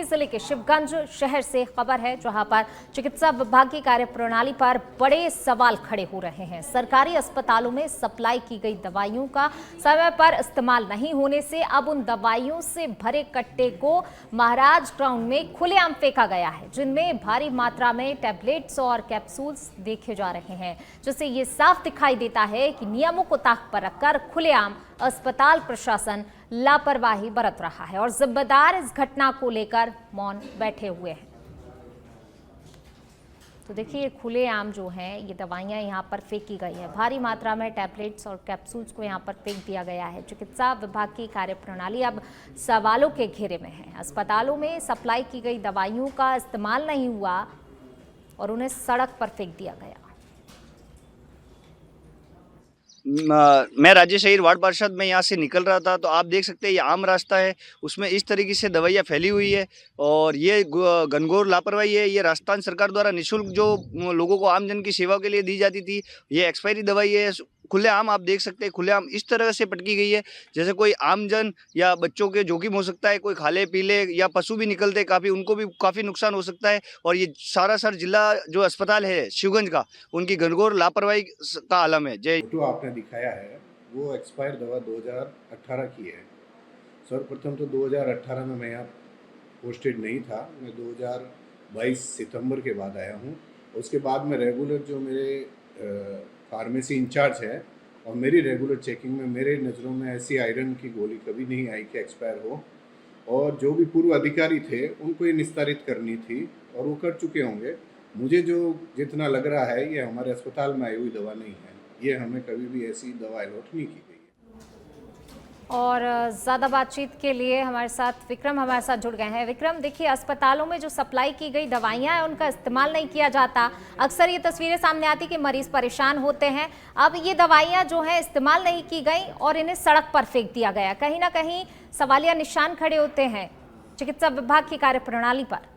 जिले के शिवगंज शहर से खबर है, जहां पर चिकित्सा विभाग की कार्यप्रणाली पर बड़े सवाल खड़े हो रहे हैं। सरकारी अस्पतालों में सप्लाई की गई दवाइयों का समय पर इस्तेमाल नहीं होने से अब उन दवाइयों से भरे कट्टे को महाराज ग्राउंड में खुलेआम फेंका गया है, जिनमें भारी मात्रा में टैबलेट्स और कैप्सूल्स देखे जा रहे हैं, जिससे ये साफ दिखाई देता है कि नियमों को ताक पर रखकर खुलेआम अस्पताल प्रशासन लापरवाही बरत रहा है और जिम्मेदार इस घटना को लेकर मौन बैठे हुए हैं। तो देखिए, ये खुलेआम जो है ये दवाइयां यहाँ पर फेंकी गई है। भारी मात्रा में टैबलेट्स और कैप्सूल्स को यहाँ पर फेंक दिया गया है। चिकित्सा विभाग की कार्यप्रणाली अब सवालों के घेरे में है। अस्पतालों में सप्लाई की गई दवाइयों का इस्तेमाल नहीं हुआ और उन्हें सड़क पर फेंक दिया गया। मैं राज्य शहीद वार्ड पार्षद में यहाँ से निकल रहा था, तो आप देख सकते हैं ये आम रास्ता है, उसमें इस तरीके से दवाइयाँ फैली हुई है और ये घनघोर लापरवाही है। ये राजस्थान सरकार द्वारा निःशुल्क जो लोगों को आमजन की सेवा के लिए दी जाती थी, ये एक्सपायरी दवाई है। खुलेआम आप देख सकते हैं, खुलेआम इस तरह से पटकी गई है जैसे कोई आमजन या बच्चों के जोखिम हो सकता है, कोई खाले पीले या पशु भी निकलते हैं काफ़ी, उनको भी काफ़ी नुकसान हो सकता है। और ये सारासर जिला जो अस्पताल है शिवगंज का, उनकी घनघोर लापरवाही का आलम है। जय। जो आपने दिखाया है वो एक्सपायर दवा 2018 की है। सर्वप्रथम तो 2018 में मैं यहाँ पोस्टेड नहीं था, मैं 2022 सितंबर के बाद आया हूँ। उसके बाद में रेगुलर जो मेरे फार्मेसी इंचार्ज है और मेरी रेगुलर चेकिंग में मेरे नज़रों में ऐसी आयरन की गोली कभी नहीं आई कि एक्सपायर हो। और जो भी पूर्व अधिकारी थे उनको ये निस्तारित करनी थी और वो कर चुके होंगे। मुझे जो जितना लग रहा है ये हमारे अस्पताल में आई हुई दवा नहीं है, ये हमें कभी भी ऐसी दवा अलॉट नहीं की गई। और ज़्यादा बातचीत के लिए हमारे साथ विक्रम हमारे साथ जुड़ गए हैं। विक्रम, देखिए, अस्पतालों में जो सप्लाई की गई दवाइयां हैं उनका इस्तेमाल नहीं किया जाता। अक्सर ये तस्वीरें सामने आती कि मरीज परेशान होते हैं। अब ये दवाइयां जो हैं इस्तेमाल नहीं की गई और इन्हें सड़क पर फेंक दिया गया। कहीं ना कहीं सवालिया निशान खड़े होते हैं चिकित्सा विभाग की कार्यप्रणाली पर।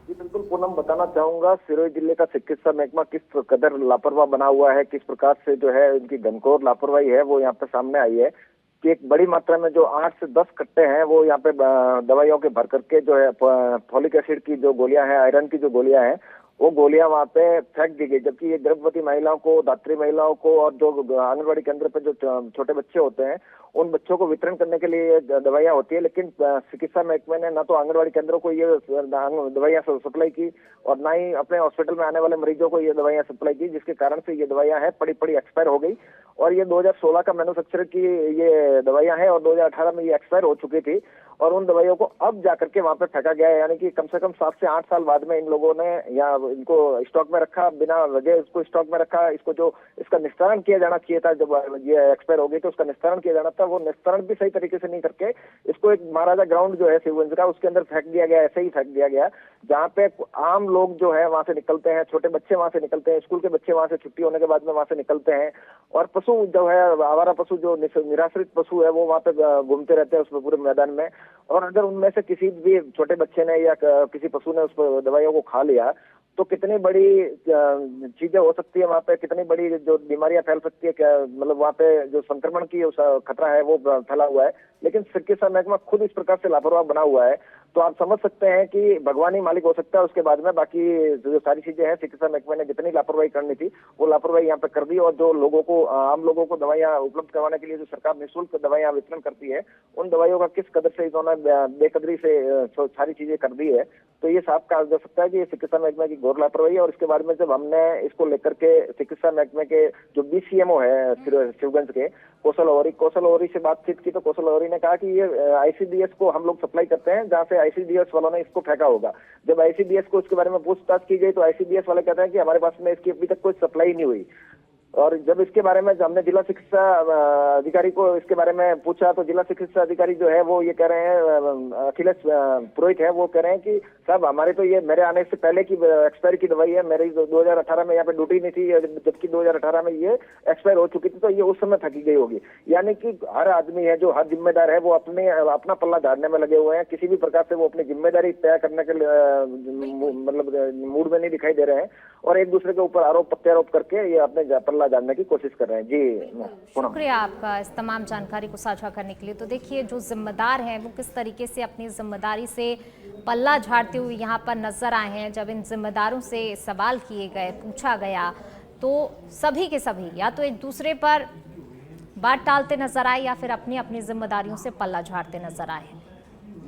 जी बिल्कुल पूनम, बताना चाहूंगा सिरोही जिले का चिकित्सा महकमा किस कदर लापरवाह बना हुआ है, किस प्रकार से जो है उनकी घनघोर लापरवाही है वो यहाँ पे सामने आई है कि एक बड़ी मात्रा में जो 8 से 10 कट्टे हैं वो यहाँ पे दवाइयों के भर करके जो है फॉलिक एसिड की जो गोलियां हैं, आयरन की जो गोलियां हैं, वो गोलियां वहाँ पे फेंक दी गई। जबकि ये गर्भवती महिलाओं को, दात्री महिलाओं को और जो आंगनबाड़ी केंद्र पे जो छोटे बच्चे होते हैं उन बच्चों को वितरण करने के लिए दवाइयां होती है, लेकिन चिकित्सा महकमे ने ना तो आंगनबाड़ी केंद्रों को ये दवाइयां सप्लाई की और ना ही अपने हॉस्पिटल में आने वाले मरीजों को ये दवाइयां सप्लाई की, जिसके कारण से ये दवाइयां हैं पड़ी एक्सपायर हो गई। और ये 2016 का मैन्युफैक्चर की ये दवाइयां हैं और 2018 में ये एक्सपायर हो चुकी थी और उन दवाइयों को अब जाकर के वहां पे फेंका गया है। यानी कि कम से कम 7 से 8 साल बाद में इन लोगों ने या इनको स्टॉक में रखा, बिना वजह इसको स्टॉक में रखा। इसको जो इसका निस्तारण किया जाना चाहिए था, जब ये एक्सपायर हो गई तो उसका निस्तारण किया जाना था, वो निस्तारण भी सही तरीके से नहीं करके इसको एक महाराजा ग्राउंड जो है शिवगंज का, उसके अंदर फेंक दिया गया, ऐसे ही फेंक दिया गया, जहाँ पे आम लोग जो है वहां से निकलते हैं, छोटे बच्चे वहां से निकलते हैं, स्कूल के बच्चे वहां से छुट्टी होने के बाद में वहां से निकलते हैं और पशु जो है, आवारा पशु जो निराश्रित पशु है वो वहां पे घूमते रहते हैं उसमें पूरे मैदान में। और अगर उनमें से किसी भी छोटे बच्चे ने या किसी पशु ने उस दवाइयों को खा लिया तो कितनी बड़ी चीजें हो सकती है वहाँ पे, कितनी बड़ी जो बीमारियां फैल सकती है, क्या मतलब वहाँ पे जो संक्रमण की खतरा है वो फैला हुआ है। लेकिन चिकित्सा महकमा खुद इस प्रकार से लापरवाह बना हुआ है, तो आप समझ सकते हैं कि भगवान ही मालिक हो सकता है उसके बाद में। बाकी जो सारी चीजें हैं चिकित्सा महकमे ने जितनी लापरवाही करनी थी वो लापरवाही यहाँ पे कर दी और जो लोगों को, आम लोगों को दवाइयां उपलब्ध करवाने के लिए जो सरकार निःशुल्क दवाइयां वितरण करती है, उन दवाइयों का किस कदर से इन्होंने बेकदरी से सारी चीजें कर दी है। तो ये साफ कहा जा सकता है कि ये चिकित्सा महकमे की घोर लापरवाही है। और इसके बारे में जब हमने इसको लेकर के चिकित्सा महकमे के जो BCMO है शिवगंज के कौशल औरी से बातचीत की, तो कौशल औरी ने कहा कि ये ICDS को हम लोग सप्लाई करते हैं, जहाँ से ICDS वालों ने इसको फेंका होगा। जब ICDS को इसके बारे में पूछताछ की गई तो ICDS वाले कहते हैं कि हमारे पास में इसकी अभी तक कोई सप्लाई नहीं हुई। और जब इसके बारे में हमने जिला चिकित्सा अधिकारी को इसके बारे में पूछा तो जिला चिकित्सा अधिकारी जो है वो ये कह रहे हैं, अखिलेश पुरोहित है, वो कह रहे हैं कि साहब हमारे तो ये मेरे आने से पहले की एक्सपायर की दवाई है, मेरी 2018 में यहाँ पे ड्यूटी नहीं थी, जबकि 2018 में ये एक्सपायर हो चुकी थी, तो ये उस समय थकी गई होगी। यानी कि हर आदमी है जो हर जिम्मेदार है वो अपना पल्ला झाड़ने में लगे हुए हैं, किसी भी प्रकार से वो अपनी जिम्मेदारी तय करने के मतलब मूड में नहीं दिखाई दे रहे हैं और एक दूसरे के ऊपर आरोप प्रत्यारोप करके ये अपने पल्ला जानने की कोशिश कर रहे हैं। जी शुक्रिया आपका इस तमाम जानकारी को साझा करने के लिए। तो देखिए, जो जिम्मेदार हैं वो किस तरीके से अपनी जिम्मेदारी से पल्ला झाड़ते हुए यहाँ पर नजर आए हैं। जब इन जिम्मेदारों से सवाल किए गए, पूछा गया, तो सभी के सभी या तो एक दूसरे पर बात टालते नजर आए या फिर अपनी अपनी जिम्मेदारियों से पल्ला झाड़ते नजर आए।